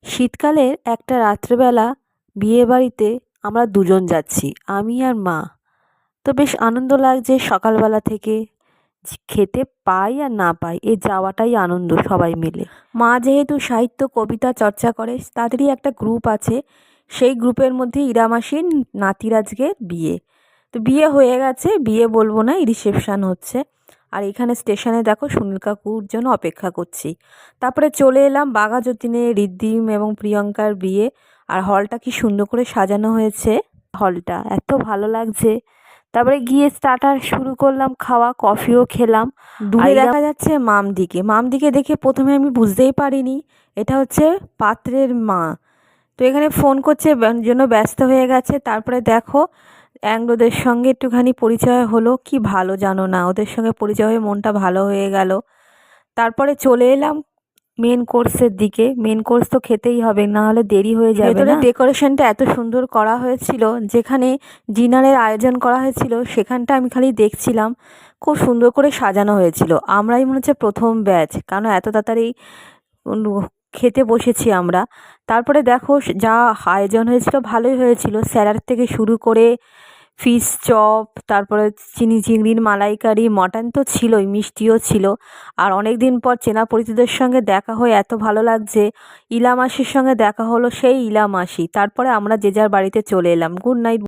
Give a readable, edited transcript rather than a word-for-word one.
শীতকালের একটা রাত্রেবেলা বিয়েবাড়িতে আমরা দুজন যাচ্ছি, আমি আর মা। তো বেশ আনন্দ লাগছে সকালবেলা থেকে। খেতে পাই আর না পাই, এ যাওয়াটাই আনন্দ সবাই মিলে। মা যেহেতু সাহিত্য কবিতা চর্চা করে, তাদেরই একটা গ্রুপ আছে। সেই গ্রুপের মধ্যে ইরা মাসির নাতির আজকে বিয়ে। তো বিয়ে হয়ে গেছে, বিয়ে বলবো না, রিসেপশন হচ্ছে। আর এখানে স্টেশনে দেখো সুনীল কাকুর জন্য অপেক্ষা করছি। তারপরে চলে এলাম বাঘাযতীনে রিদ্ধিম এবং প্রিয়ঙ্কার বিয়ে। আর হলটা কি সুন্দর করে সাজানো হয়েছে, হলটা এত ভালো লাগছে। তারপরে গিয়ে স্টার্টার শুরু করলাম খাওয়া, কফিও খেলাম। দূরে দেখা যাচ্ছে মামদিকে। মামদিকে দেখে প্রথমে আমি বুঝতেই পারিনি এটা হচ্ছে পাত্রের মা। তো এখানে ফোন করছে জন্য ব্যস্ত হয়ে গেছে। তারপরে দেখো অ্যাংলোদের সঙ্গে একটুখানি পরিচয় হলো, কি ভালো জানো না, ওদের সঙ্গে পরিচয় হয়ে মনটা ভালো হয়ে গেল। তারপরে চলে এলাম মেন কোর্সের দিকে। মেন কোর্স তো খেতেই হবে, না হলে দেরি হয়ে যাবে। ভেতরে ডেকোরেশনটা এত সুন্দর করা হয়েছিল, যেখানে ডিনারের আয়োজন করা হয়েছিল সেখানটা আমি খালি দেখছিলাম। খুব সুন্দর করে সাজানো হয়েছিল। আমরাই মনে হচ্ছে প্রথম ব্যাচ, কারণ এত তাড়াতাড়ি খেতে বসেছি আমরা। তারপরে দেখো যা আয়োজন হয়েছিল ভালোই হয়েছিল, স্যালাড থেকে শুরু করে ফিশ চপ, তারপরে চিংড়ির মালাইকারি, মটন তো ছিলই, মিষ্টিও ছিল। আর অনেক দিন পর চেনা পরিচিতদের সঙ্গে দেখা হয়ে এত ভালো লাগছে। ইলা মাসির সঙ্গে দেখা হলো, সেই ইলা মাসি। তারপরে আমরা যে যার বাড়িতে চলে এলাম। Good night.